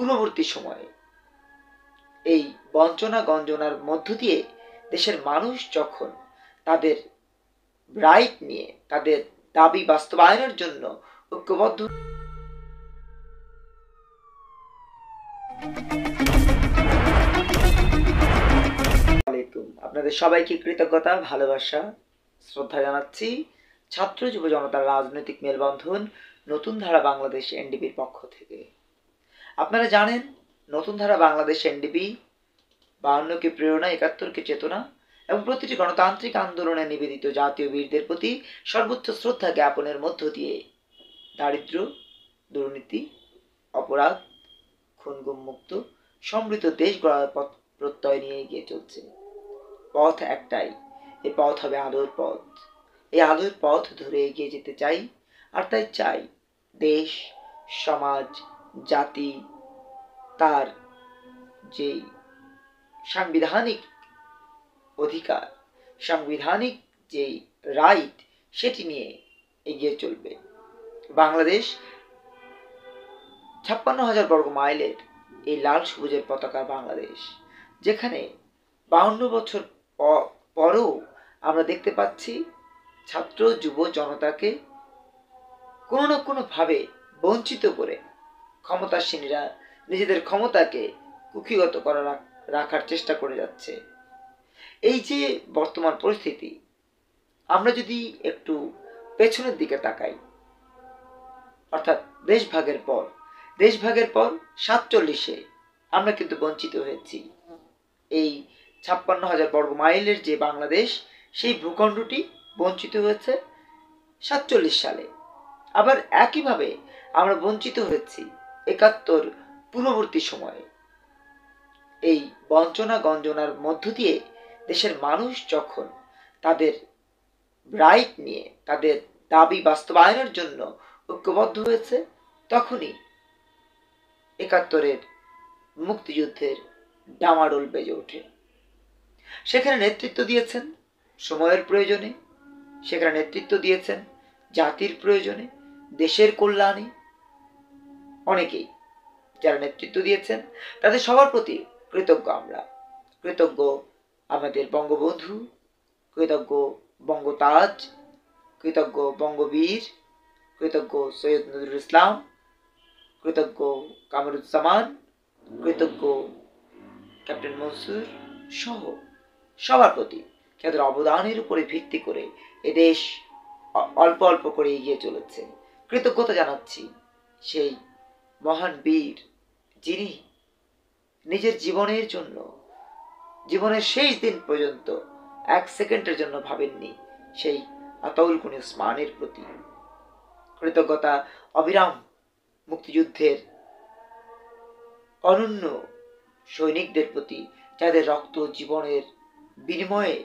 পূর্ববর্তী সময়ে এই বঞ্চনা গঞ্জনার মধ্য দিয়ে দেশের মানুষ যখন তাদের রাইট নিয়ে তাদের দাবি বাস্তবায়নের জন্য ঐক্যবদ্ধ, আপনাদের সবাইকে কৃতজ্ঞতা, ভালোবাসা, শ্রদ্ধা জানাচ্ছি। ছাত্র যুব জনতার রাজনৈতিক মেলবন্ধন নতুন ধারা বাংলাদেশ এনডিপির পক্ষ থেকে। আপনারা জানেন, নতুন ধারা বাংলাদেশ এনডিপি 52কে প্রেরণা, 71কে চেতনা এবং প্রতিটি গণতান্ত্রিক আন্দোলনে নিবেদিত জাতীয় বীরদের প্রতি সর্বোচ্চ শ্রদ্ধা জ্ঞাপনের মধ্য দিয়ে দারিদ্র, দুর্নীতি, অপরাধ, খুন-গুম মুক্ত সমৃদ্ধ দেশ গড়ার পথ প্রত্যয় নিয়ে এগিয়ে চলছে। পথ একটাই, এই পথ হবে আলোর পথ। এই আলোর পথ ধরে এগিয়ে যেতে চাই, আর তাই চাই দেশ, সমাজ, জাতি তার যে সাংবিধানিক অধিকার, সাংবিধানিক যে রাইট, সেটি নিয়ে এগিয়ে চলবে। বাংলাদেশ 56,000 বর্গ মাইলের এই লাল সবুজের পতাকার বাংলাদেশ, যেখানে 52 বছর পরেও আমরা দেখতে পাচ্ছি ছাত্র যুব জনতাকে কোনো না কোনোভাবে বঞ্চিত করে ক্ষমতাসীনরা নিজেদের ক্ষমতাকে কুক্ষিগত করা রাখার চেষ্টা করে যাচ্ছে। এই যে বর্তমান পরিস্থিতি, আমরা যদি একটু পেছনের দিকে তাকাই, অর্থাৎ দেশভাগের পর 47-এ আমরা কিন্তু বঞ্চিত হয়েছি। এই 56,000 বর্গ মাইলের যে বাংলাদেশ, সেই ভূখণ্ডটি বঞ্চিত হয়েছে 47 সালে। আবার একইভাবে আমরা বঞ্চিত হয়েছি 71 পূর্ববর্তী সময়ে। এই বঞ্চনা গঞ্জনার মধ্য দিয়ে দেশের মানুষ যখন তাদের রাইট নিয়ে তাদের দাবি বাস্তবায়নের জন্য ঐক্যবদ্ধ হয়েছে, তখনই 71-এর মুক্তিযুদ্ধের ডামাডোল বেজে ওঠে। সেখানে নেতৃত্ব দিয়েছেন সময়ের প্রয়োজনে, সেখানে নেতৃত্ব দিয়েছেন জাতির প্রয়োজনে, দেশের কল্যাণে অনেকেই। যারা নেতৃত্ব দিয়েছেন তাদের সবার প্রতি কৃতজ্ঞ আমরা। কৃতজ্ঞ আমাদের বঙ্গবন্ধু, কৃতজ্ঞ বঙ্গতাজ, কৃতজ্ঞ বঙ্গবীর, কৃতজ্ঞ সৈয়দ নজরুল ইসলাম, কৃতজ্ঞ কামরুজ্জামান, কৃতজ্ঞ ক্যাপ্টেন মনসুর সহ সবার প্রতি যাদের অবদানের উপরে ভিত্তি করে এদেশ অল্প অল্প করে এগিয়ে চলেছে। কৃতজ্ঞতা জানাচ্ছি সেই মহান বীর যিনি নিজের জীবনের জন্য, জীবনের শেষ দিন পর্যন্ত 1 সেকেন্ডের জন্য ভাবেননি, সেই আতাউল গনি ওসমানের প্রতি। কৃতজ্ঞতা অবিরাম মুক্তিযুদ্ধের অনন্য সৈনিকদের প্রতি, যাদের রক্ত জীবনের বিনিময়ে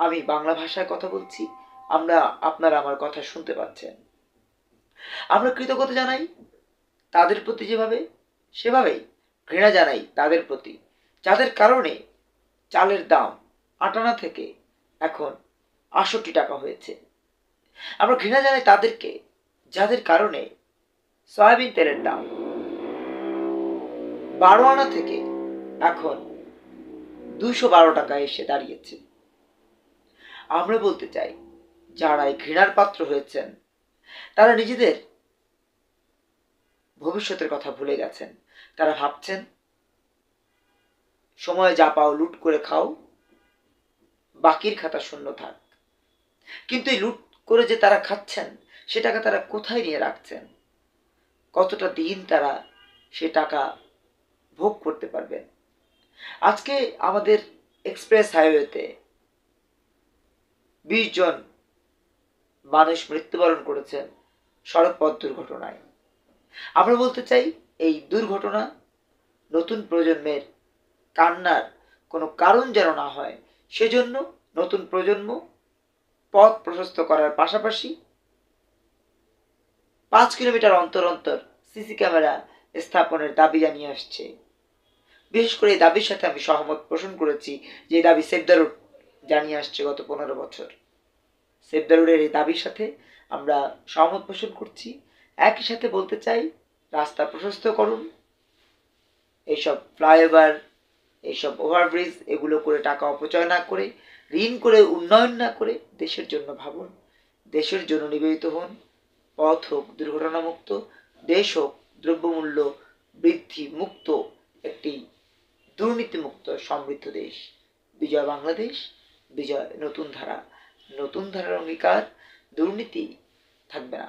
আমি বাংলা ভাষায় কথা বলছি, আপনারা আমার কথা শুনতে পাচ্ছেন। আমরা কৃতজ্ঞতা জানাই তাদের প্রতি যেভাবে, সেভাবেই ঘৃণা জানাই তাদের প্রতি যাদের কারণে চালের দাম 8 আনা থেকে এখন 68 টাকা হয়েছে। আমরা ঘৃণা জানাই তাদেরকে যাদের কারণে সয়াবিন তেলের দাম 12 আনা থেকে এখন 212 টাকায় এসে দাঁড়িয়েছে। আমরা বলতে চাই, যারা এই ঘৃণার পাত্র হয়েছেন তারা নিজেদের ভবিষ্যতের কথা ভুলে গেছেন। তারা ভাবছেন সময় যা পাও লুট করে খাও, বাকির খাতা শূন্য থাক। কিন্তু এই লুট করে যে তারা খাচ্ছেন, সে টাকা তারা কোথায় নিয়ে রাখছেন? কতটা দিন তারা সে টাকা ভোগ করতে পারবেন? আজকে আমাদের এক্সপ্রেস হাইওয়েতে 20 জন মানুষ মৃত্যুবরণ করেছেন সড়ক পথ দুর্ঘটনায়। আমরা বলতে চাই, এই দুর্ঘটনা নতুন প্রজন্মের কান্নার কোনো কারণ যেন না হয়, সেজন্য নতুন প্রজন্ম পথ প্রশস্ত করার পাশাপাশি 5 কিলোমিটার অন্তর অন্তর সিসি ক্যামেরা স্থাপনের দাবি জানিয়ে আসছে। বিশেষ করে এই দাবির সাথে আমি সহমত পোষণ করেছি, যে দাবি সেভ দ্য রোড জানিয়ে আসছে গত 15 বছর। সেভ দ্য রোডের এই দাবির সাথে আমরা সহমত পোষণ করছি। একই সাথে বলতে চাই, রাস্তা প্রশস্ত করুন, এইসব ফ্লাইওভার, এইসব ওভারব্রিজ এগুলো করে টাকা অপচয় না করে, ঋণ করে উন্নয়ন না করে দেশের জন্য ভাবুন, দেশের জন্য নিবেদিত হন। পথ হোক দুর্ঘটনামুক্ত, দেশ হোক দ্রব্যমূল্য বৃদ্ধি মুক্ত, একটি দুর্নীতিমুক্ত সমৃদ্ধ দেশ। বিজয় বাংলাদেশ, বিজয় নতুন ধারা। নতুন ধারার অঙ্গীকার, দুর্নীতি থাকবে না।